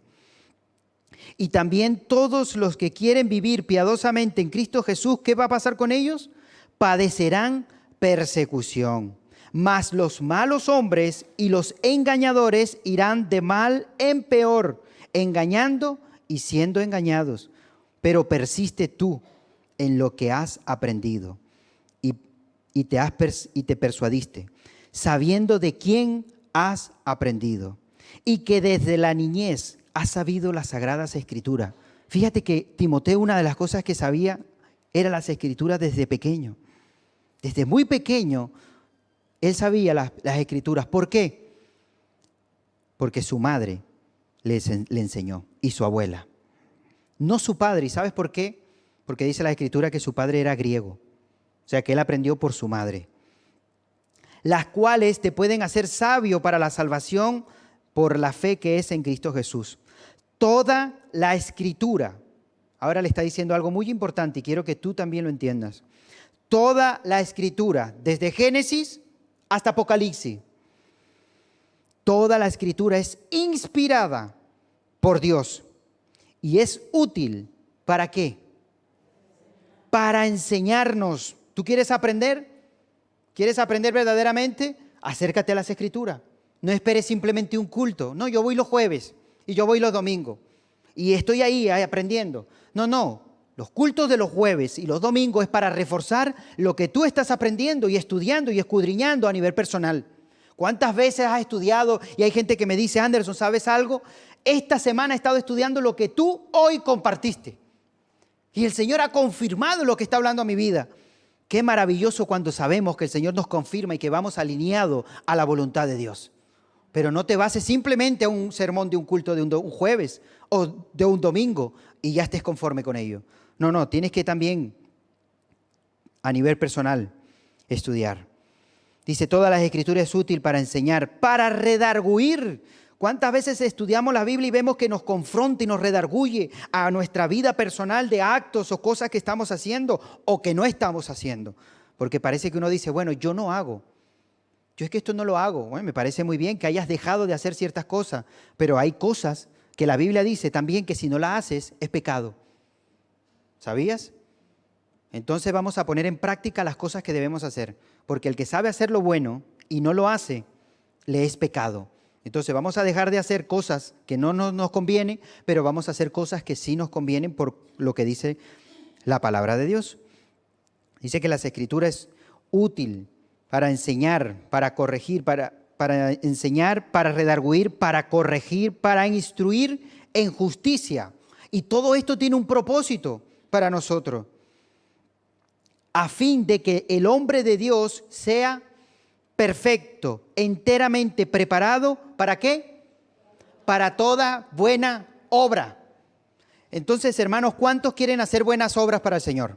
Y también todos los que quieren vivir piadosamente en Cristo Jesús, ¿qué va a pasar con ellos? Padecerán persecución. Mas los malos hombres y los engañadores irán de mal en peor, engañando y siendo engañados. Pero persiste tú en lo que has aprendido y te persuadiste, sabiendo de quién has aprendido y que desde la niñez has sabido las sagradas escrituras. Fíjate que Timoteo, una de las cosas que sabía era las escrituras desde pequeño. Desde muy pequeño, él sabía las escrituras. ¿Por qué? Porque su madre le enseñó y su abuela. No su padre. ¿Y sabes por qué? Porque dice la escritura que su padre era griego. O sea que él aprendió por su madre. Las cuales te pueden hacer sabio para la salvación por la fe que es en Cristo Jesús. Toda la escritura. Ahora le está diciendo algo muy importante y quiero que tú también lo entiendas. Toda la escritura, desde Génesis hasta Apocalipsis, toda la escritura es inspirada por Dios y es útil. ¿Para qué? Para enseñarnos. ¿Tú quieres aprender? ¿Quieres aprender verdaderamente? Acércate a las escrituras. No esperes simplemente un culto. No, yo voy los jueves y yo voy los domingos y estoy ahí aprendiendo. No. Los cultos de los jueves y los domingos es para reforzar lo que tú estás aprendiendo y estudiando y escudriñando a nivel personal. ¿Cuántas veces has estudiado? Y hay gente que me dice, Anderson, ¿sabes algo? Esta semana he estado estudiando lo que tú hoy compartiste. Y el Señor ha confirmado lo que está hablando a mi vida. Qué maravilloso cuando sabemos que el Señor nos confirma y que vamos alineados a la voluntad de Dios. Pero no te bases simplemente a un sermón de un culto de un jueves o de un domingo y ya estés conforme con ello. No, tienes que también a nivel personal estudiar. Dice, todas las escrituras es útil para enseñar, para redarguir. ¿Cuántas veces estudiamos la Biblia y vemos que nos confronta y nos redarguye a nuestra vida personal de actos o cosas que estamos haciendo o que no estamos haciendo? Porque parece que uno dice, bueno, yo no hago. Yo es que esto no lo hago. Bueno, me parece muy bien que hayas dejado de hacer ciertas cosas, pero hay cosas que la Biblia dice también que si no las haces es pecado. ¿Sabías? Entonces vamos a poner en práctica las cosas que debemos hacer, porque el que sabe hacer lo bueno y no lo hace, le es pecado. Entonces vamos a dejar de hacer cosas que no nos convienen, pero vamos a hacer cosas que sí nos convienen por lo que dice la palabra de Dios. Dice que las escrituras es útil para enseñar, para corregir, para enseñar, para redarguir, para corregir, para instruir en justicia. Y todo esto tiene un propósito para nosotros, a fin de que el hombre de Dios sea perfecto, enteramente preparado, ¿para qué? para toda buena obra. Entonces, hermanos, ¿cuántos quieren hacer buenas obras para el Señor?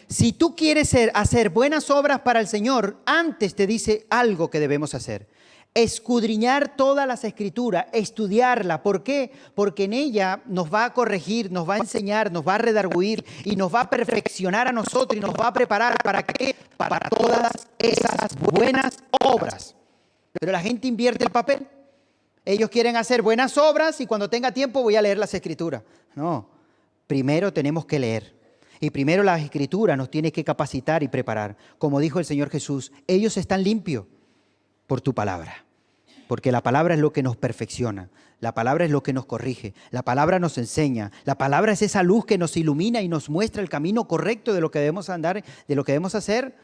Si tú quieres hacer buenas obras para el Señor, antes te dice algo que debemos hacer. Escudriñar todas las Escrituras, estudiarla. ¿Por qué? Porque en ella nos va a corregir, nos va a enseñar, nos va a redarguir y nos va a perfeccionar a nosotros y nos va a preparar ¿para qué? Para todas esas buenas obras. Pero la gente invierte el papel. Ellos quieren hacer buenas obras y cuando tenga tiempo voy a leer las Escrituras. No, primero tenemos que leer. Y primero las Escrituras nos tienen que capacitar y preparar. Como dijo el Señor Jesús, ellos están limpios por tu palabra. Porque la palabra es lo que nos perfecciona. La palabra es lo que nos corrige. La palabra nos enseña. La palabra es esa luz que nos ilumina y nos muestra el camino correcto de lo que debemos andar, de lo que debemos hacer.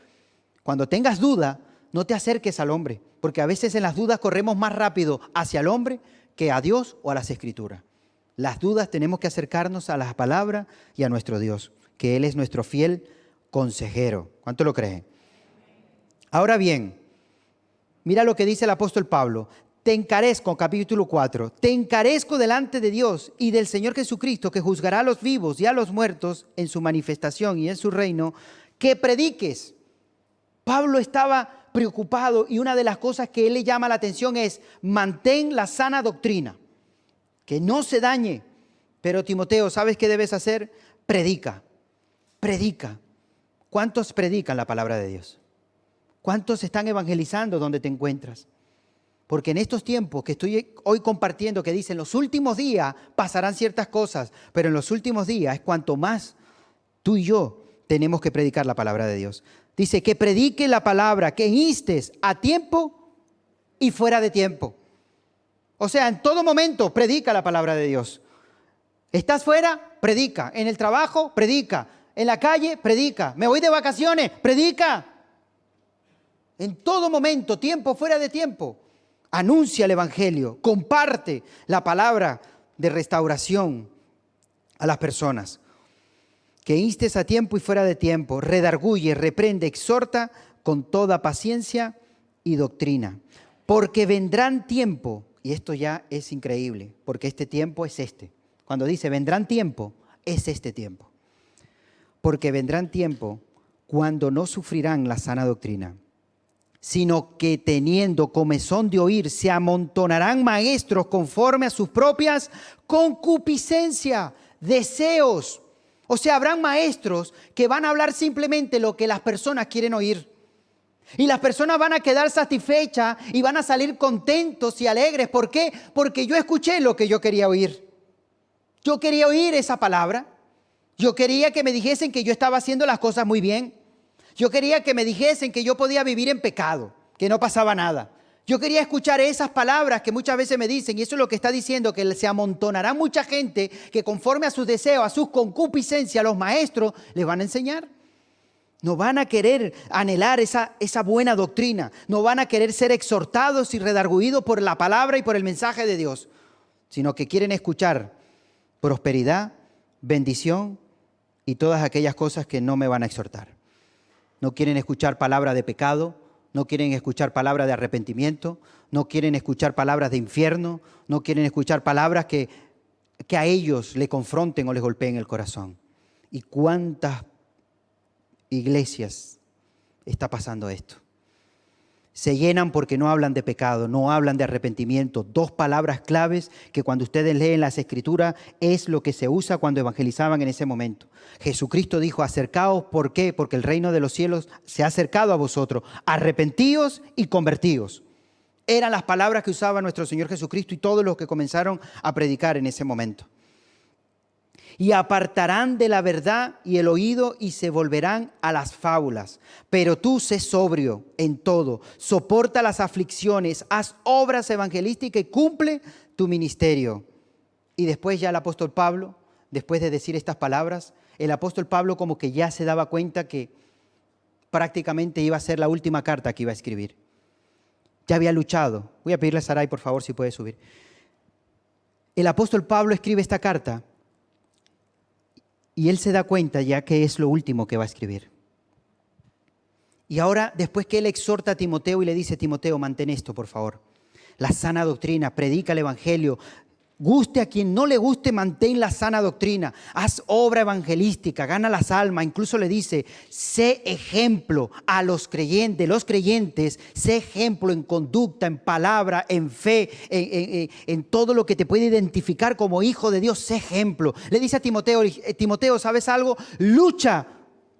Cuando tengas duda, no te acerques al hombre. Porque a veces en las dudas corremos más rápido hacia el hombre que a Dios o a las Escrituras. Las dudas tenemos que acercarnos a la palabra y a nuestro Dios, que Él es nuestro fiel consejero. ¿Cuánto lo creen? Ahora bien, mira lo que dice el apóstol Pablo. Te encarezco, capítulo 4, te encarezco delante de Dios y del Señor Jesucristo, que juzgará a los vivos y a los muertos en su manifestación y en su reino, que prediques. Pablo estaba preocupado y una de las cosas que él le llama la atención es mantén la sana doctrina, que no se dañe. Pero Timoteo, ¿sabes qué debes hacer? Predica. Predica. ¿Cuántos predican la palabra de Dios? ¿Cuántos están evangelizando donde te encuentras? Porque en estos tiempos que estoy hoy compartiendo, que dicen los últimos días pasarán ciertas cosas, pero en los últimos días es cuanto más tú y yo tenemos que predicar la palabra de Dios. Dice que predique la palabra, que instes a tiempo y fuera de tiempo. O sea, en todo momento predica la palabra de Dios. ¿Estás fuera? Predica. En el trabajo, predica. En la calle, predica. Me voy de vacaciones, predica. En todo momento, tiempo, fuera de tiempo. Anuncia el evangelio, comparte la palabra de restauración a las personas. Que instes a tiempo y fuera de tiempo, redarguye, reprende, exhorta con toda paciencia y doctrina. Porque vendrán tiempo, y esto ya es increíble, porque este tiempo es este. Cuando dice vendrán tiempo, es este tiempo. Porque vendrán tiempo cuando no sufrirán la sana doctrina, sino que teniendo comezón de oír, se amontonarán maestros conforme a sus propias concupiscencias, deseos. O sea, habrán maestros que van a hablar simplemente lo que las personas quieren oír. Y las personas van a quedar satisfechas y van a salir contentos y alegres. ¿Por qué? Porque yo escuché lo que yo quería oír. Yo quería oír esa palabra. Yo quería que me dijesen que yo estaba haciendo las cosas muy bien. Yo quería que me dijesen que yo podía vivir en pecado, que no pasaba nada. Yo quería escuchar esas palabras que muchas veces me dicen, y eso es lo que está diciendo, que se amontonará mucha gente que conforme a sus deseos, a sus concupiscencias, los maestros les van a enseñar. No van a querer anhelar esa buena doctrina, no van a querer ser exhortados y redarguidos por la palabra y por el mensaje de Dios, sino que quieren escuchar prosperidad, bendición y todas aquellas cosas que no me van a exhortar. No quieren escuchar palabra de pecado, no quieren escuchar palabras de arrepentimiento, no quieren escuchar palabras de infierno, no quieren escuchar palabras que a ellos le confronten o les golpeen el corazón. ¿Y cuántas iglesias está pasando esto? Se llenan porque no hablan de pecado, no hablan de arrepentimiento. Dos palabras claves que cuando ustedes leen las Escrituras es lo que se usa cuando evangelizaban en ese momento. Jesucristo dijo, acercaos, ¿por qué? Porque el reino de los cielos se ha acercado a vosotros. Arrepentíos y convertíos. Eran las palabras que usaba nuestro Señor Jesucristo y todos los que comenzaron a predicar en ese momento. Y apartarán de la verdad y el oído y se volverán a las fábulas. Pero tú sé sobrio en todo, soporta las aflicciones, haz obras evangelísticas y cumple tu ministerio. Y después ya el apóstol Pablo, después de decir estas palabras, el apóstol Pablo como que ya se daba cuenta que prácticamente iba a ser la última carta que iba a escribir. Ya había luchado. Voy a pedirle a Saray, por favor, si puede subir. El apóstol Pablo escribe esta carta y él se da cuenta ya que es lo último que va a escribir. Y ahora, después que él exhorta a Timoteo y le dice, Timoteo, mantén esto, por favor. la sana doctrina, predica el evangelio. Guste a quien no le guste, mantén la sana doctrina. Haz obra evangelística, gana las almas. Incluso le dice, sé ejemplo a los creyentes, sé ejemplo en conducta, en palabra, en fe, en todo lo que te puede identificar como hijo de Dios, sé ejemplo. Le dice a Timoteo, Timoteo, ¿sabes algo? Lucha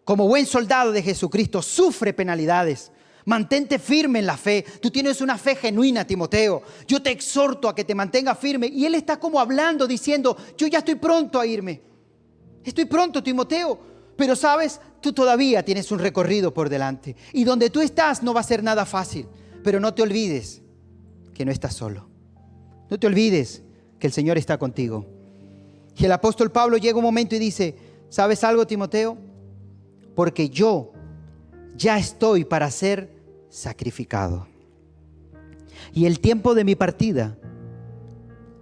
como buen soldado de Jesucristo, sufre penalidades. Mantente firme en la fe. Tú tienes una fe genuina, Timoteo. Yo te exhorto a que te mantengas firme. Y él está como hablando, diciendo, yo ya estoy pronto a irme. Estoy pronto, Timoteo. Pero sabes, tú todavía tienes un recorrido por delante. Y donde tú estás no va a ser nada fácil. Pero no te olvides que no estás solo. No te olvides que el Señor está contigo. Y el apóstol Pablo llega un momento y dice, ¿sabes algo, Timoteo? Porque yo ya estoy para ser sacrificado. Y el tiempo de mi partida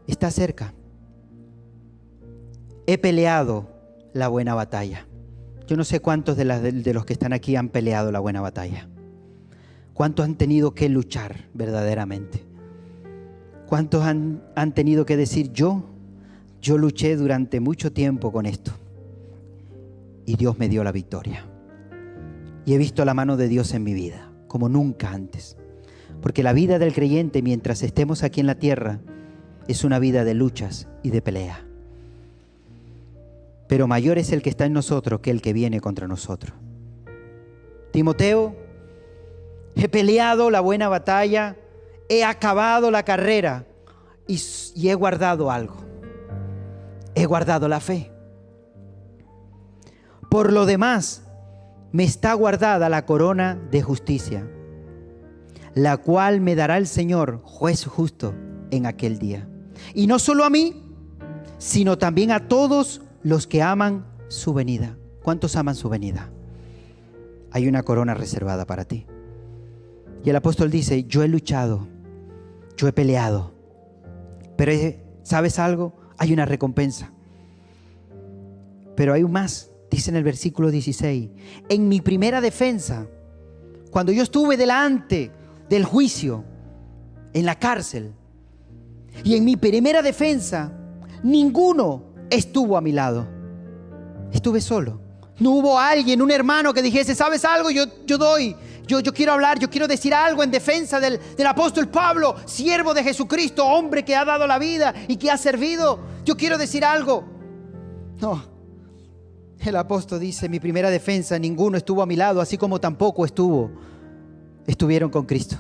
está cerca. He peleado la buena batalla. Yo no sé cuántos de los que están aquí han peleado la buena batalla. ¿Cuántos han tenido que luchar verdaderamente? ¿Cuántos han tenido que decir, yo luché durante mucho tiempo con esto y Dios me dio la victoria? Y he visto la mano de Dios en mi vida, como nunca antes. Porque la vida del creyente, mientras estemos aquí en la tierra, es una vida de luchas y de pelea. Pero mayor es el que está en nosotros que el que viene contra nosotros. Timoteo, he peleado la buena batalla, he acabado la carrera y he guardado algo. He guardado la fe. Por lo demás, me está guardada la corona de justicia, la cual me dará el Señor, juez justo, en aquel día. Y no solo a mí, sino también a todos los que aman su venida. ¿Cuántos aman su venida? Hay una corona reservada para ti. Y el apóstol dice, yo he luchado, yo he peleado, pero ¿sabes algo? Hay una recompensa. Pero hay más. Dice en el versículo 16, en mi primera defensa, cuando yo estuve delante del juicio, en la cárcel, y en mi primera defensa, ninguno estuvo a mi lado. Estuve solo. No hubo alguien, un hermano que dijese, ¿sabes algo? Yo quiero hablar, yo quiero decir algo en defensa del apóstol Pablo, siervo de Jesucristo, hombre que ha dado la vida y que ha servido. Yo quiero decir algo. No. El apóstol dice, mi primera defensa, ninguno estuvo a mi lado, así como tampoco estuvieron con Cristo.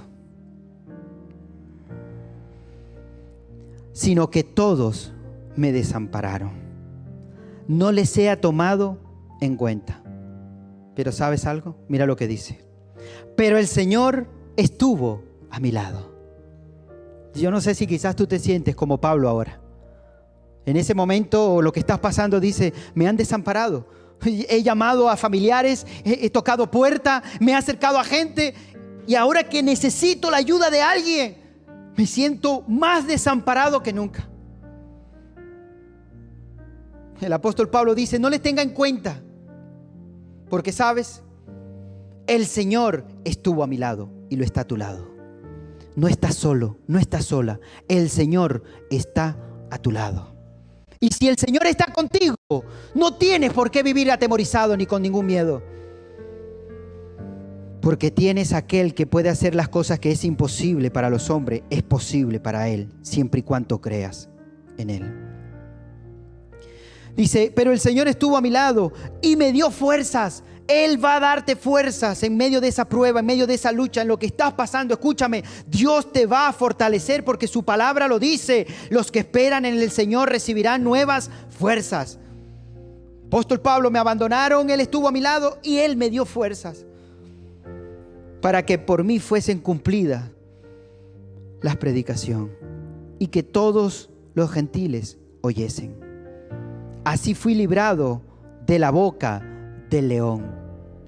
Sino que todos me desampararon. No les he tomado en cuenta. Pero ¿sabes algo? Mira lo que dice. Pero el Señor estuvo a mi lado. Yo no sé si quizás tú te sientes como Pablo ahora. En ese momento, o lo que estás pasando, dice, me han desamparado. He llamado a familiares, he tocado puertas, me he acercado a gente. Y ahora que necesito la ayuda de alguien, me siento más desamparado que nunca. El apóstol Pablo dice, no les tenga en cuenta. Porque, ¿sabes? El Señor estuvo a mi lado y lo está a tu lado. No estás solo, no estás sola. El Señor está a tu lado. Y si el Señor está contigo, no tienes por qué vivir atemorizado ni con ningún miedo. Porque tienes aquel que puede hacer las cosas que es imposible para los hombres, es posible para Él, siempre y cuando creas en Él. Dice, pero el Señor estuvo a mi lado y me dio fuerzas. Él va a darte fuerzas en medio de esa prueba, en medio de esa lucha, en lo que estás pasando. Escúchame, Dios te va a fortalecer porque su palabra lo dice. Los que esperan en el Señor recibirán nuevas fuerzas. Apóstol Pablo, me abandonaron, Él estuvo a mi lado y Él me dio fuerzas para que por mí fuesen cumplidas las predicaciones y que todos los gentiles oyesen. Así fui librado de la boca del león.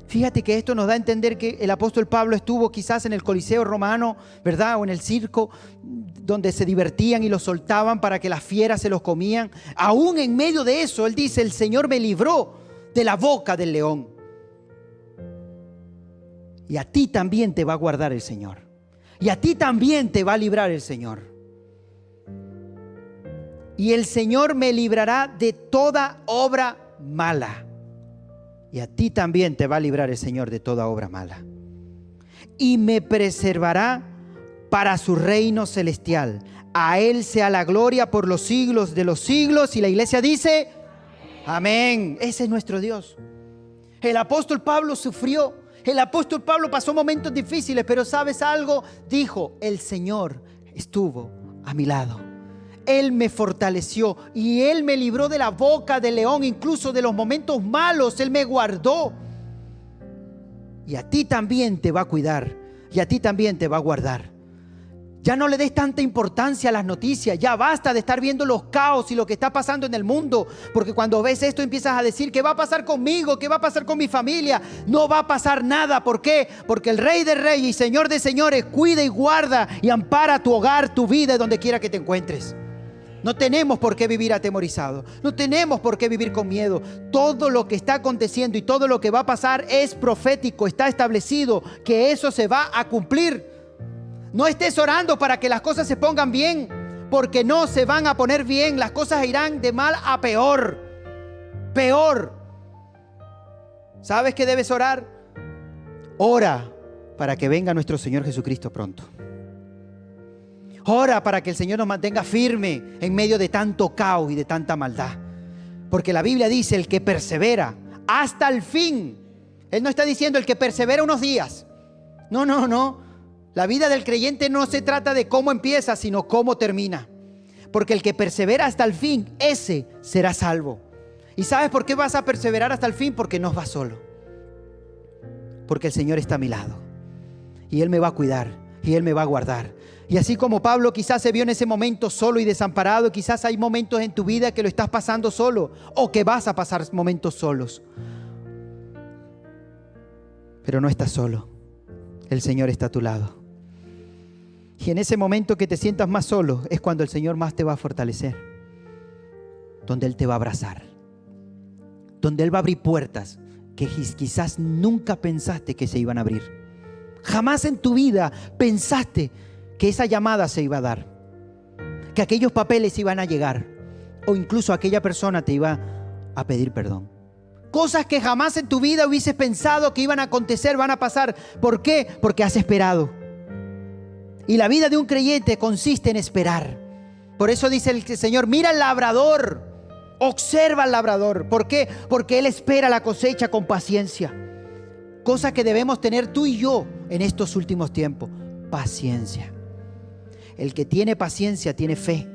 Fíjate que esto nos da a entender que el apóstol Pablo estuvo quizás en el Coliseo romano, ¿verdad? O en el circo donde se divertían y los soltaban para que las fieras se los comían. Aún en medio de eso, él dice, el Señor me libró de la boca del león. Y a ti también te va a guardar el Señor. Y a ti también te va a librar el Señor. Y el Señor me librará de toda obra mala. Y a ti también te va a librar el Señor de toda obra mala. Y me preservará para su reino celestial. A Él sea la gloria por los siglos de los siglos. Y la iglesia dice, amén. Ese es nuestro Dios. El apóstol Pablo sufrió. El apóstol Pablo pasó momentos difíciles, pero ¿sabes algo? Dijo, el Señor estuvo a mi lado. Él me fortaleció y Él me libró de la boca del león, incluso de los momentos malos. Él me guardó. Y a ti también te va a cuidar. Y a ti también te va a guardar. Ya no le des tanta importancia a las noticias. Ya basta de estar viendo los caos y lo que está pasando en el mundo. Porque cuando ves esto empiezas a decir, ¿qué va a pasar conmigo? ¿Qué va a pasar con mi familia? No va a pasar nada. ¿Por qué? Porque el Rey de Reyes y Señor de Señores cuida y guarda y ampara tu hogar, tu vida, donde quiera que te encuentres. No tenemos por qué vivir atemorizados. No tenemos por qué vivir con miedo. Todo lo que está aconteciendo y todo lo que va a pasar es profético. Está establecido que eso se va a cumplir. No estés orando para que las cosas se pongan bien, porque no se van a poner bien. Las cosas irán de mal a peor. Peor. ¿Sabes qué debes orar? Ora para que venga nuestro Señor Jesucristo pronto. Ora para que el Señor nos mantenga firme en medio de tanto caos y de tanta maldad. Porque la Biblia dice, el que persevera hasta el fin. Él no está diciendo el que persevera unos días. No. La vida del creyente no se trata de cómo empieza, sino cómo termina. Porque el que persevera hasta el fin, ese será salvo. ¿Y sabes por qué vas a perseverar hasta el fin? Porque no vas solo. Porque el Señor está a mi lado. Y Él me va a cuidar. Y Él me va a guardar. Y así como Pablo quizás se vio en ese momento solo y desamparado, quizás hay momentos en tu vida que lo estás pasando solo o que vas a pasar momentos solos. Pero no estás solo. El Señor está a tu lado. Y en ese momento que te sientas más solo es cuando el Señor más te va a fortalecer. Donde Él te va a abrazar. Donde Él va a abrir puertas que quizás nunca pensaste que se iban a abrir. Jamás en tu vida pensaste que esa llamada se iba a dar, que aquellos papeles iban a llegar, o incluso aquella persona te iba a pedir perdón. Cosas que jamás en tu vida hubieses pensado que iban a acontecer, van a pasar. ¿Por qué? Porque has esperado. Y la vida de un creyente consiste en esperar. Por eso dice el Señor, mira al labrador, observa al labrador. ¿Por qué? Porque Él espera la cosecha con paciencia. Cosa que debemos tener tú y yo en estos últimos tiempos, paciencia. El que tiene paciencia tiene fe.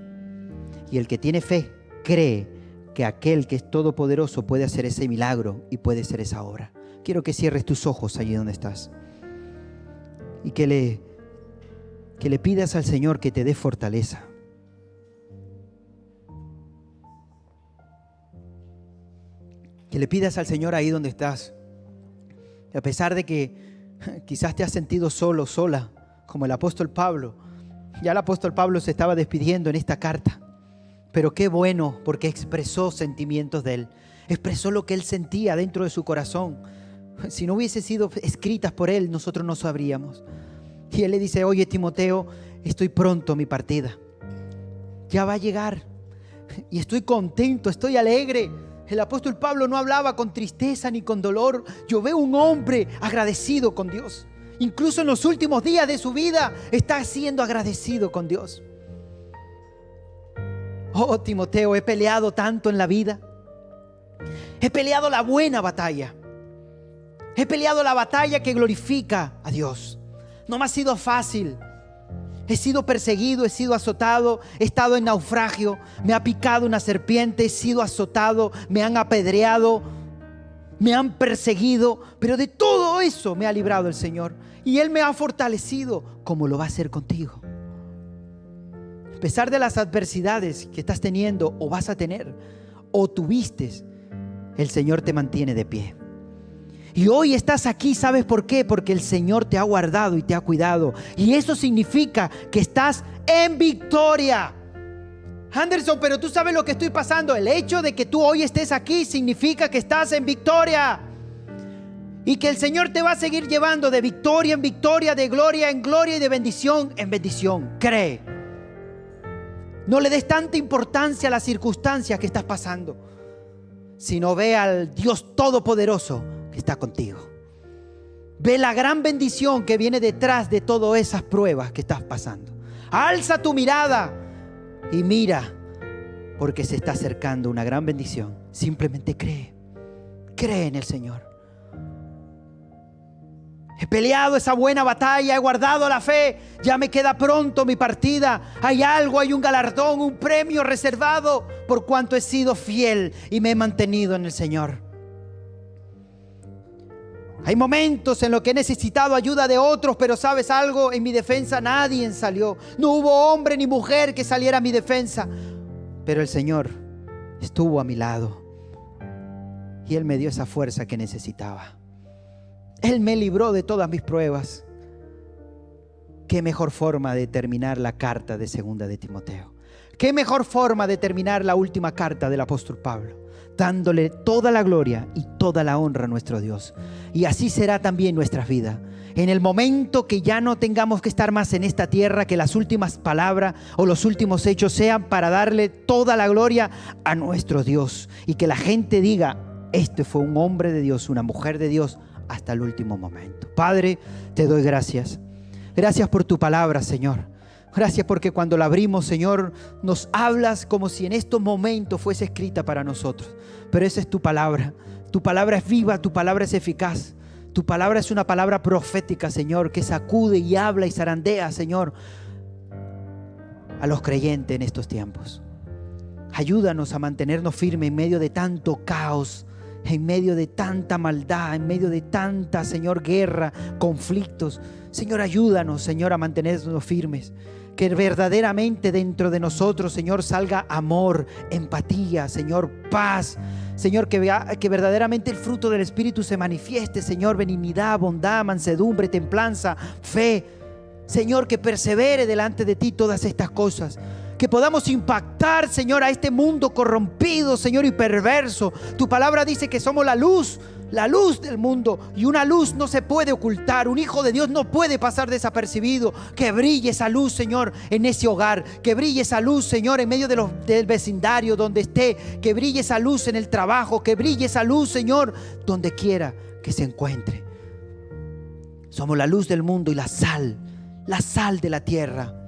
Y el que tiene fe cree que aquel que es todopoderoso puede hacer ese milagro y puede hacer esa obra. Quiero que cierres tus ojos allí donde estás. Y que le pidas al Señor que te dé fortaleza. Que le pidas al Señor ahí donde estás. Y a pesar de que quizás te has sentido solo, sola, como el apóstol Pablo. Ya el apóstol Pablo se estaba despidiendo en esta carta. Pero qué bueno, porque expresó sentimientos de él. Expresó lo que él sentía dentro de su corazón. Si no hubiese sido escritas por él, nosotros no sabríamos. Y él le dice, oye Timoteo, estoy pronto a mi partida. Ya va a llegar. Y estoy contento, estoy alegre. El apóstol Pablo no hablaba con tristeza ni con dolor. Yo veo un hombre agradecido con Dios. Incluso en los últimos días de su vida está siendo agradecido con Dios. Oh Timoteo, he peleado tanto en la vida. He peleado la buena batalla. He peleado la batalla que glorifica a Dios. No me ha sido fácil. He sido perseguido, he sido azotado, he estado en naufragio, me ha picado una serpiente, he sido azotado, me han apedreado, me han perseguido, pero de todo eso me ha librado el Señor. Y Él me ha fortalecido, como lo va a hacer contigo. A pesar de las adversidades que estás teniendo o vas a tener o tuviste, el Señor te mantiene de pie. Y hoy estás aquí, ¿sabes por qué? Porque el Señor te ha guardado y te ha cuidado. Y eso significa que estás en victoria. Anderson, pero tú sabes lo que estoy pasando. El hecho de que tú hoy estés aquí significa que estás en victoria. Y que el Señor te va a seguir llevando de victoria en victoria, de gloria en gloria y de bendición en bendición. Cree. No le des tanta importancia a las circunstancias que estás pasando, sino ve al Dios Todopoderoso que está contigo. Ve la gran bendición que viene detrás de todas esas pruebas que estás pasando. Alza tu mirada y mira, porque se está acercando una gran bendición. Simplemente cree. Cree en el Señor. He peleado esa buena batalla, he guardado la fe, ya me queda pronto mi partida. Hay algo, hay un galardón, un premio reservado por cuanto he sido fiel y me he mantenido en el Señor. Hay momentos en los que he necesitado ayuda de otros, pero ¿sabes algo? En mi defensa nadie salió. No hubo hombre ni mujer que saliera a mi defensa. Pero el Señor estuvo a mi lado y Él me dio esa fuerza que necesitaba. Él me libró de todas mis pruebas. Qué mejor forma de terminar la carta de segunda de Timoteo. Qué mejor forma de terminar la última carta del apóstol Pablo, dándole toda la gloria y toda la honra a nuestro Dios. Y así será también nuestra vida. En el momento que ya no tengamos que estar más en esta tierra, que las últimas palabras o los últimos hechos sean para darle toda la gloria a nuestro Dios. Y que la gente diga, este fue un hombre de Dios, una mujer de Dios, hasta el último momento. Padre, te doy gracias. Gracias por tu palabra, Señor. Gracias porque cuando la abrimos, Señor, nos hablas como si en estos momentos fuese escrita para nosotros. Pero esa es tu palabra. Tu palabra es viva, tu palabra es eficaz. Tu palabra es una palabra profética, Señor, que sacude y habla y zarandea, Señor, a los creyentes en estos tiempos. Ayúdanos a mantenernos firmes en medio de tanto caos, en medio de tanta maldad, en medio de tanta, Señor, guerra, conflictos. Señor, ayúdanos, Señor, a mantenernos firmes. Que verdaderamente dentro de nosotros, Señor, salga amor, empatía, Señor, paz. Señor, que verdaderamente el fruto del Espíritu se manifieste, Señor, benignidad, bondad, mansedumbre, templanza, fe. Señor, que persevere delante de ti todas estas cosas. Que podamos impactar, Señor, a este mundo corrompido, Señor, y perverso. Tu palabra dice que somos la luz del mundo, y una luz no se puede ocultar. Un hijo de Dios no puede pasar desapercibido. Que brille esa luz, Señor, en ese hogar. Que brille esa luz, Señor, en medio del vecindario donde esté. Que brille esa luz en el trabajo. Que brille esa luz, Señor, donde quiera que se encuentre. Somos la luz del mundo y la sal de la tierra.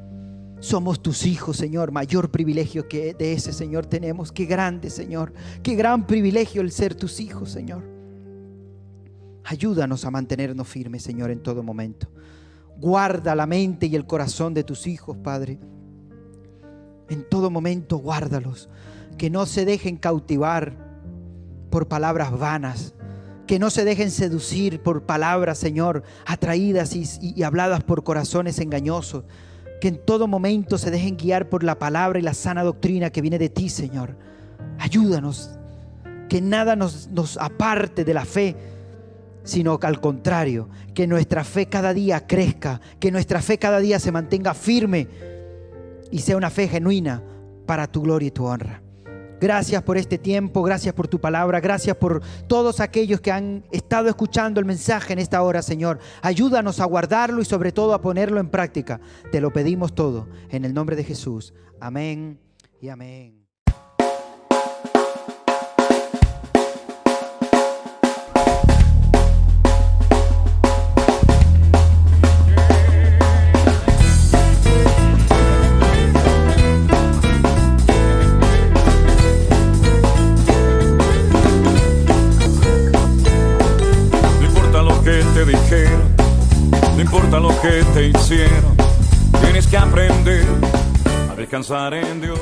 Somos tus hijos, Señor. Mayor privilegio que de ese, Señor, tenemos. Qué grande, Señor. Qué gran privilegio el ser tus hijos, Señor. Ayúdanos a mantenernos firmes, Señor, en todo momento. Guarda la mente y el corazón de tus hijos, Padre. En todo momento guárdalos. Que no se dejen cautivar por palabras vanas. Que no se dejen seducir por palabras, Señor, atraídas y habladas por corazones engañosos. Que en todo momento se dejen guiar por la palabra y la sana doctrina que viene de ti, Señor. Ayúdanos. Que nada nos aparte de la fe, sino que al contrario, que nuestra fe cada día crezca, que nuestra fe cada día se mantenga firme y sea una fe genuina para tu gloria y tu honra. Gracias por este tiempo, gracias por tu palabra, gracias por todos aquellos que han estado escuchando el mensaje en esta hora, Señor. Ayúdanos a guardarlo y sobre todo a ponerlo en práctica. Te lo pedimos todo en el nombre de Jesús. Amén y amén. Te dijeron, no importa lo que te hicieron, tienes que aprender a descansar en Dios.